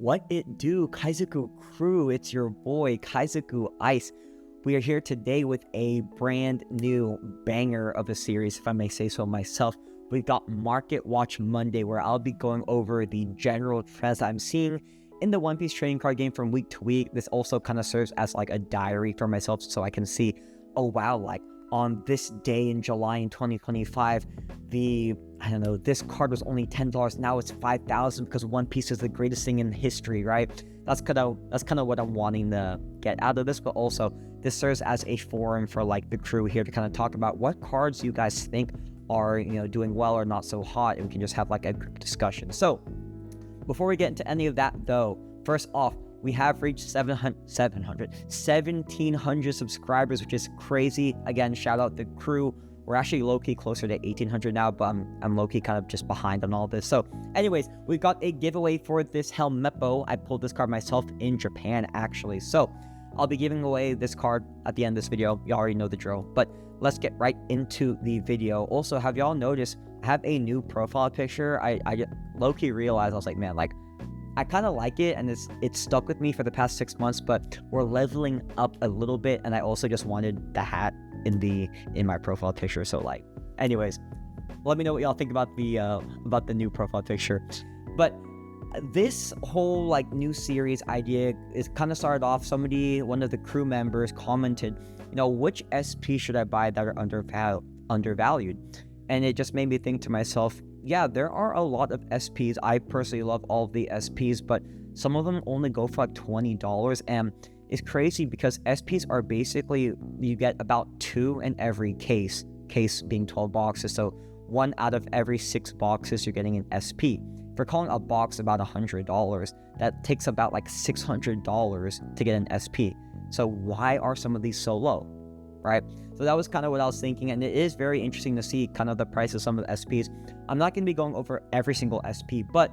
What it do, Kaizoku crew? It's your boy, Kaizoku Ice. We are here today with a brand new banger of a series, if I may say so myself. We've got Market Watch Monday, where I'll be going over the general trends I'm seeing in the One Piece trading card game from week to week. This also kind of serves as like a diary for myself, so I can see, oh wow, like on this day in July in 2025, this card was only $10. Now it's $5,000 because One Piece is the greatest thing in history, right? That's kind of what I'm wanting to get out of this, but also this serves as a forum for like the crew here to kind of talk about what cards you guys think are, doing well or not so hot, and we can just have like a group discussion. So before we get into any of that though, first off, we have reached 1,700 subscribers, which is crazy. Again, shout out the crew. We're actually low-key closer to 1,800 now, but I'm low-key kind of just behind on all this. So anyways, we got a giveaway for this Helmeppo. I pulled this card myself in Japan, actually. So I'll be giving away this card at the end of this video. You already know the drill, but let's get right into the video. Also, have y'all noticed I have a new profile picture? I low-key realized, I was like, man, like, I kind of like it, and it's stuck with me for the past 6 months, but we're leveling up a little bit, and I also just wanted the hat in my profile picture. So like, anyways, let me know what y'all think about the new profile picture. But this whole like new series idea is kind of started off, one of the crew members commented, which SP should I buy that are undervalued? And it just made me think to myself, yeah, there are a lot of SPs. I personally love all of the SPs, but some of them only go for like $20, and it's crazy because SPs are basically, you get about 2 in every case being 12 boxes, so 1 out of every 6 boxes you're getting an SP. If you're calling a box about $100, that takes about like $600 to get an SP. So why are some of these so low, right? So that was kind of what I was thinking, and it is very interesting to see kind of the price of some of the SPs. I'm not going to be going over every single SP, but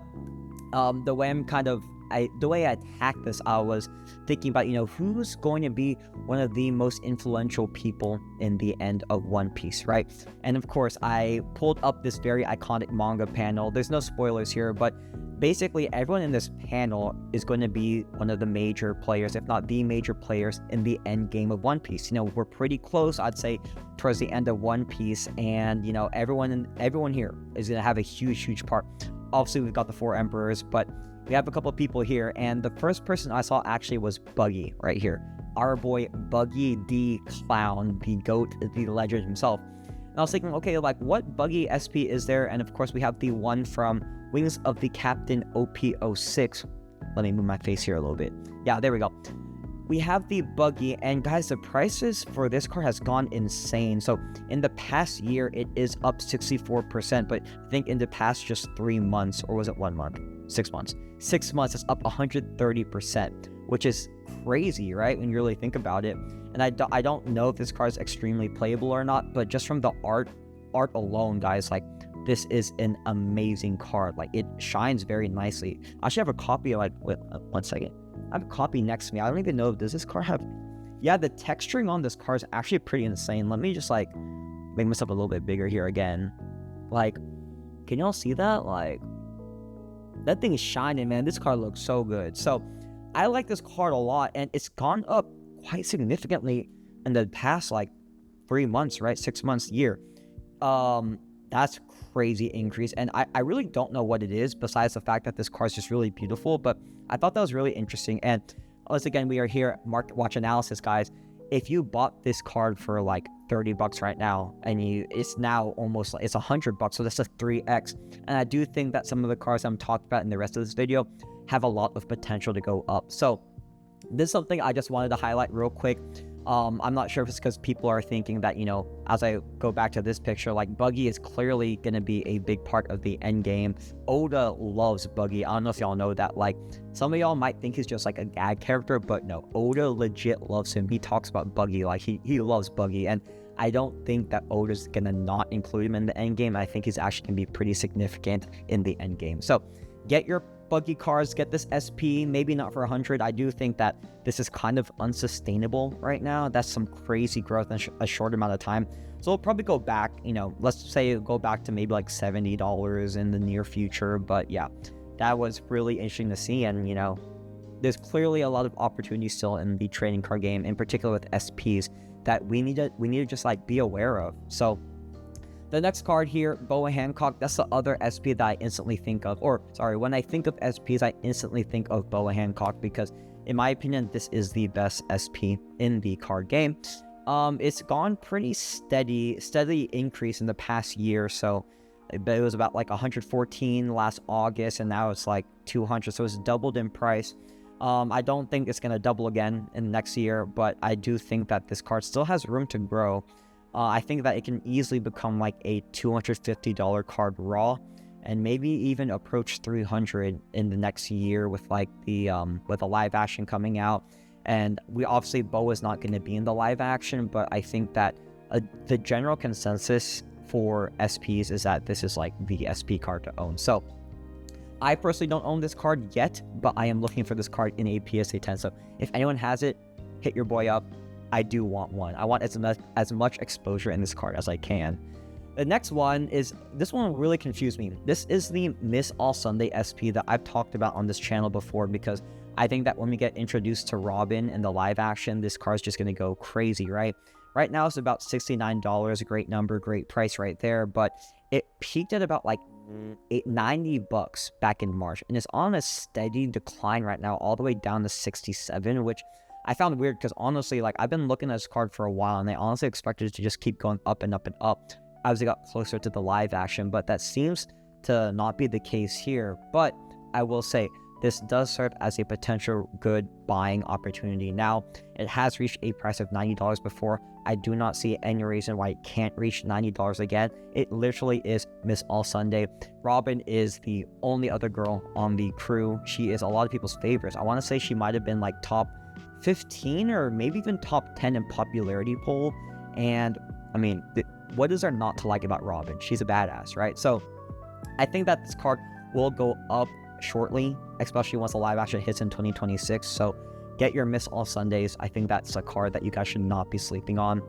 the way I attacked this, I was thinking about, who's going to be one of the most influential people in the end of One Piece, right? And of course, I pulled up this very iconic manga panel. There's no spoilers here, but basically everyone in this panel is going to be one of the major players, if not the major players in the end game of One Piece. We're pretty close, I'd say, towards the end of One Piece, and everyone here is going to have a huge part. Obviously, we've got the 4 emperors, but we have a couple of people here, and the first person I saw actually was Buggy right here. Our boy Buggy the Clown, the GOAT, the legend himself. And I was thinking, okay, like what Buggy SP is there? And of course, we have the one from Wings of the Captain OP06. Let me move my face here a little bit. Yeah, there we go. We have the Buggy, and guys, the prices for this card has gone insane. So in the past year, it is up 64%, but I think in the past just 3 months, or was it 1 month? 6 months. 6 months, it's up 130%, which is crazy, right? When you really think about it. And I don't know if this card is extremely playable or not, but just from the art alone, guys, like, this is an amazing card. Like, it shines very nicely. I actually have a copy of, like, wait, 1 second. I have a copy next to me. I don't even know, does this card have... Yeah, the texturing on this card is actually pretty insane. Let me just, like, make myself a little bit bigger here again. Like, can y'all see that? Like, that thing is shining, man. This card looks so good. So, I like this card a lot, and it's gone up quite significantly in the past, like, 3 months, right? 6 months, year. That's crazy increase, and I really don't know what it is besides the fact that this card is just really beautiful, but I thought that was really interesting. And once again, we are here at Market Watch Analysis, guys. If you bought this card for like $30 right now, and it's now almost like it's $100, so that's a 3x. And I do think that some of the cards I'm talking about in the rest of this video have a lot of potential to go up. So this is something I just wanted to highlight real quick. I'm not sure if it's because people are thinking that, as I go back to this picture, like, Buggy is clearly going to be a big part of the end game. Oda loves Buggy. I don't know if y'all know that. Like, some of y'all might think he's just like a gag character, but no, Oda legit loves him. He talks about Buggy, like, he loves Buggy, and I don't think that Oda's going to not include him in the end game. I think he's actually going to be pretty significant in the end game. So get your Buggy cards, get this SP, maybe not for 100. I do think that this is kind of unsustainable right now. That's some crazy growth in a short amount of time. So it'll probably go back, let's say it'll go back to maybe like $70 in the near future. But yeah, that was really interesting to see. And, you know, there's clearly a lot of opportunity still in the trading card game, in particular with SPs, that we need to just like be aware of. So the next card here, Boa Hancock, that's the other SP that I instantly think of. Or, sorry, when I think of SPs, I instantly think of Boa Hancock because, in my opinion, this is the best SP in the card game. It's gone pretty steadily increase in the past year or so. But it was about like 114 last August, and now it's like 200, so it's doubled in price. I don't think it's going to double again in next year, but I do think that this card still has room to grow. I think that it can easily become like a $250 card raw, and maybe even approach 300 in the next year with like the with a live action coming out. And we obviously Bo is not going to be in the live action, but I think that the general consensus for SPs is that this is like the SP card to own. So I personally don't own this card yet, but I am looking for this card in a PSA 10. So if anyone has it, hit your boy up. I do want one. I want as much exposure in this card as I can. The next one is, this one really confused me. This is the Miss All Sunday SP that I've talked about on this channel before, because I think that when we get introduced to Robin in the live action, this card's just going to go crazy, right? Right now it's about $69, a great number, great price right there, but it peaked at about like $90 back in March, and it's on a steady decline right now, all the way down to 67, which I found weird because honestly, like, I've been looking at this card for a while, and I honestly expected it to just keep going up and up and up as it got closer to the live action, but that seems to not be the case here. But I will say, this does serve as a potential good buying opportunity. Now, it has reached a price of $90 before. I do not see any reason why it can't reach $90 again. It literally is Miss All Sunday. Robin is the only other girl on the crew. She is a lot of people's favorites. I want to say she might have been like top 15 or maybe even top 10 in popularity poll. And I mean, what is there not to like about Robin? She's a badass, right? So I think that this card will go up shortly, especially once the live action hits in 2026. So get your Miss All Sundays. I think that's a card that you guys should not be sleeping on.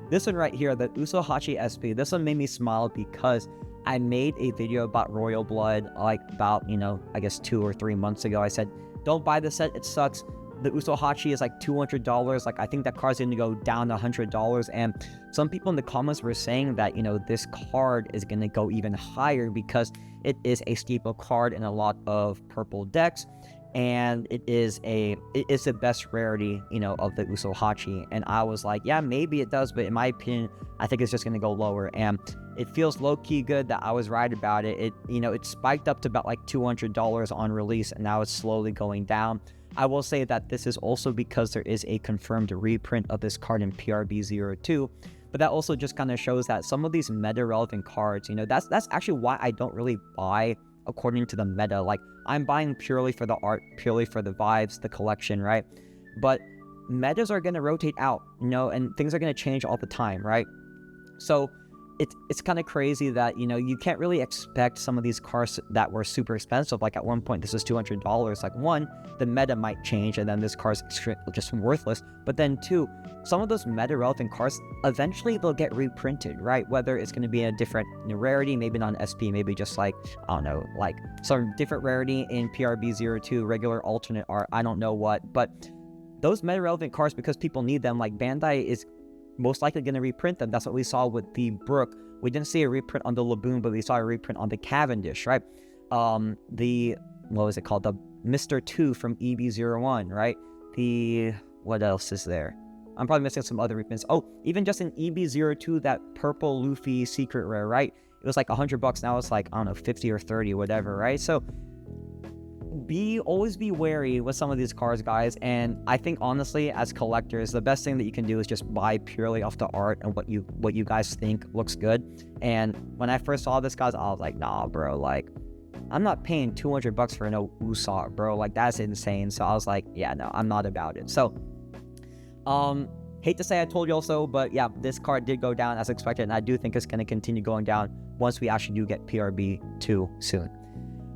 This one right here, the Usohachi SP, this one made me smile because I made a video about Royal Blood like about, you know, I guess 2 or 3 months ago. I said, don't buy the set, it sucks. The Usohachi is like $200. Like, I think that card's going to go down to $100. And some people in the comments were saying that, you know, this card is going to go even higher because it is a staple card in a lot of purple decks. And it is the best rarity, you know, of the Usohachi. And I was like, yeah, maybe it does. But in my opinion, I think it's just going to go lower. And it feels low-key good that I was right about it. It spiked up to about like $200 on release, and now it's slowly going down. I will say that this is also because there is a confirmed reprint of this card in PRB02, but that also just kind of shows that some of these meta-relevant cards, you know, that's actually why I don't really buy according to the meta. Like, I'm buying purely for the art, purely for the vibes, the collection, right? But metas are going to rotate out, you know, and things are going to change all the time, right? So it's kind of crazy that, you know, you can't really expect some of these cards that were super expensive. Like, at one point, this was $200. Like, one, the meta might change, and then this card's just worthless. But then two, some of those meta-relevant cards, eventually they'll get reprinted, right? Whether it's going to be a different rarity, maybe not an SP, maybe just like, I don't know, like some different rarity in PRB02, regular alternate art, I don't know what. But those meta-relevant cards, because people need them, like, Bandai is most likely going to reprint them. That's what we saw with the Brook. We didn't see a reprint on the Laboon, but we saw a reprint on the Cavendish, right? What was it called? The Mr. 2 from EB01, right? What else is there? I'm probably missing some other reprints. Oh, even just in EB02, that purple Luffy secret rare, right? It was like $100. Now it's like, I don't know, 50 or 30, whatever, right? So always be wary with some of these cards, guys. And I think, honestly, as collectors, the best thing that you can do is just buy purely off the art and what you guys think looks good. And when I first saw this, guys, I was like, nah, bro, like, I'm not paying $200 for no Usopp, bro. Like, that's insane. So I was like, yeah, no, I'm not about it. So hate to say I told you all so, but yeah, this card did go down as expected, and I do think it's going to continue going down once we actually do get PRB2 soon.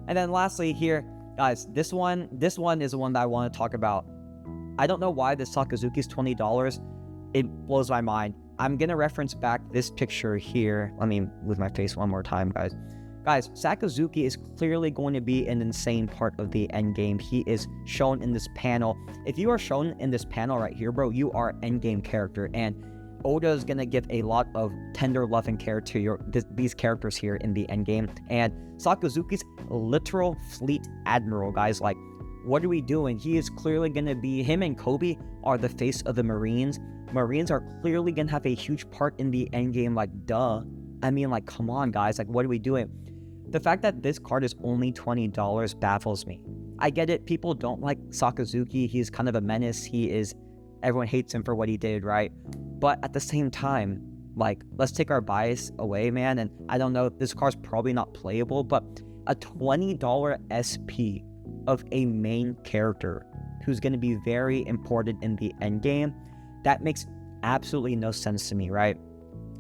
And then lastly here, guys, this one is the one that I want to talk about. I don't know why this Sakazuki's $20. It blows my mind. I'm going to reference back this picture here. Let me move my face one more time, guys. Guys, Sakazuki is clearly going to be an insane part of the endgame. He is shown in this panel. If you are shown in this panel right here, bro, you are endgame character, and Oda is going to give a lot of tender love and care to these characters here in the endgame. And Sakazuki's literal fleet admiral, guys. Like, what are we doing? He is clearly going to be, him and Kobe are the face of the Marines. Marines are clearly going to have a huge part in the endgame, like, duh. I mean, like, come on, guys. Like, what are we doing? The fact that this card is only $20 baffles me. I get it. People don't like Sakazuki. He's kind of a menace. Everyone hates him for what he did, right? But at the same time, like, let's take our bias away, man. And I don't know, this card's probably not playable, but a $20 SP of a main character who's going to be very important in the end game, that makes absolutely no sense to me, right?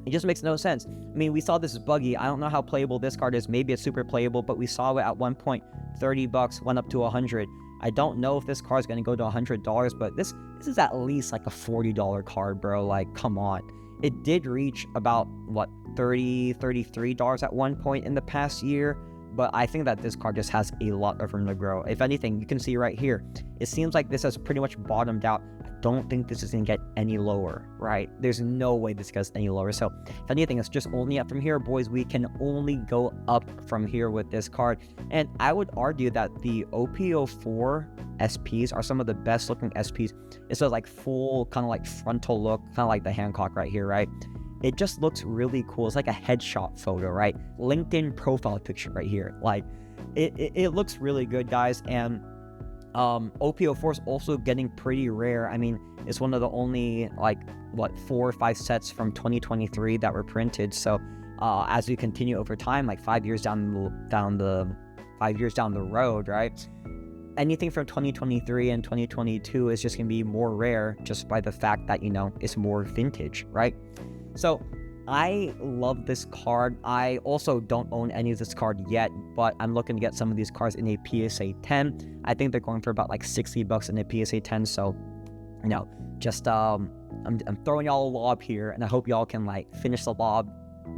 It just makes no sense. I mean, we saw this Buggy. I don't know how playable this card is. Maybe it's super playable, but we saw it at one point, $30, went up to 100. I don't know if this card is going to go to $100, but this is at least like a $40 card, bro. Like, come on. It did reach about, what, $30, $33 at one point in the past year, but I think that this card just has a lot of room to grow. If anything, you can see right here, it seems like this has pretty much bottomed out. I don't think this is going to get any lower, right? There's no way this gets any lower. So if anything, it's just only up from here, boys. We can only go up from here with this card. And I would argue that the OP04 SPs are some of the best looking SPs. It's a like full kind of like frontal look, kind of like the Hancock right here, right? It just looks really cool. It's like a headshot photo, right? LinkedIn profile picture right here. Like, it looks really good, guys. And OP04 is also getting pretty rare. I mean, it's one of the only, like, what, 4 or 5 sets from 2023 that were printed. So as we continue over time, like 5 years down the road, right? Anything from 2023 and 2022 is just gonna be more rare, just by the fact that, you know, it's more vintage, right? So I love this card. I also don't own any of this card yet, but I'm looking to get some of these cards in a PSA 10. I think they're going for about like $60 in a PSA 10. So, you know, just I'm throwing y'all a lob here, and I hope y'all can like finish the lob,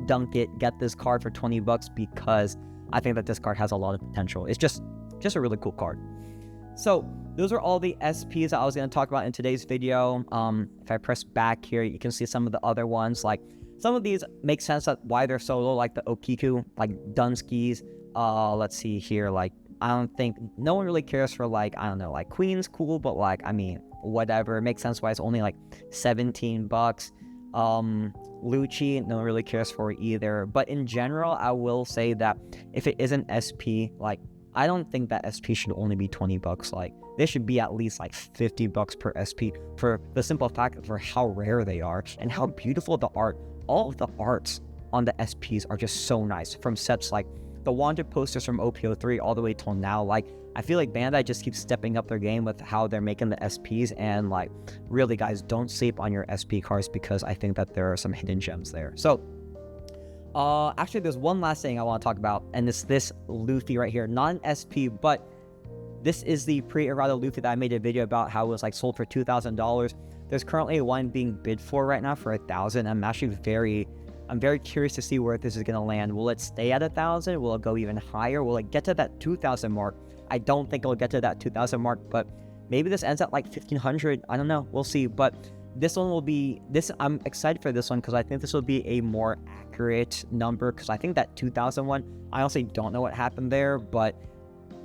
dunk it, get this card for $20, because I think that this card has a lot of potential. It's just a really cool card. So those are all the SPs that I was going to talk about in today's video. If I press back here, you can see some of the other ones. Like, some of these make sense that why they're so low, like the Okiku, like Dunskies. Let's see here. Like, I don't think, no one really cares for, like, I don't know, like Queen's cool, but like, I mean, whatever. It makes sense why it's only like $17. Lucci, no one really cares for either. But in general, I will say that if it isn't SP, like, I don't think that SP should only be $20. Like, they should be at least like $50 per SP, for the simple fact for how rare they are and how beautiful the art. All of the arts on the SPs are just so nice, from sets like the Wanted posters from OP03 all the way till now. Like, I feel like Bandai just keeps stepping up their game with how they're making the SPs, and like, really, guys, don't sleep on your SP cards, because I think that there are some hidden gems there. So actually, there's one last thing I want to talk about, and it's this Luffy right here. Not an SP, but this is the pre-errata Luffy that I made a video about, how it was like sold for $2,000. There's currently one being bid for right now for $1,000. I'm very curious to see where this is going to land. Will it stay at $1,000? Will it go even higher? Will it get to that 2,000 mark? I don't think it'll get to that 2,000 mark, but maybe this ends at like 1,500. I don't know. We'll see. But this one will be I'm excited for this one, because I think this will be a more accurate number, because I think that 2,000 one, I honestly don't know what happened there, but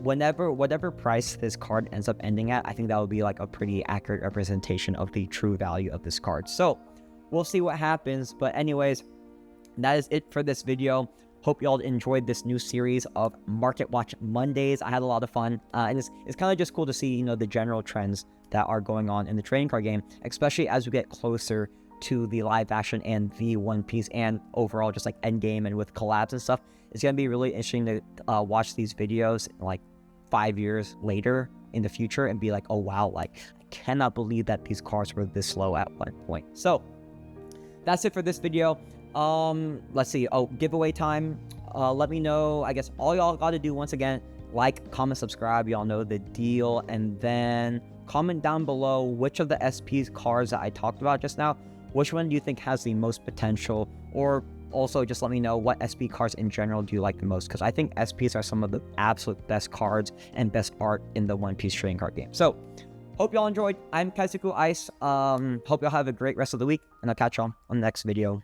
whatever price this card ends up ending at, I think that will be like a pretty accurate representation of the true value of this card. So we'll see what happens. But anyways, that is it for this video. Hope y'all enjoyed this new series of Market Watch Mondays. I had a lot of fun, and it's kind of just cool to see, you know, the general trends that are going on in the trading card game, especially as we get closer to the live action and the One Piece, and overall just like endgame and with collabs and stuff. It's gonna be really interesting to watch these videos like 5 years later in the future and be like, oh wow, like, I cannot believe that these cards were this low at one point. So that's it for this video. Let's see. Oh, giveaway time. Let me know. I guess all y'all got to do, once again, like, comment, subscribe. Y'all know the deal. And then comment down below which of the SP's cards that I talked about just now, which one do you think has the most potential, or Also, just let me know what SP cards in general do you like the most, because I think SPs are some of the absolute best cards and best art in the One Piece trading card game. So, hope y'all enjoyed. I'm Kaizoku Ice. Hope y'all have a great rest of the week, and I'll catch y'all on the next video.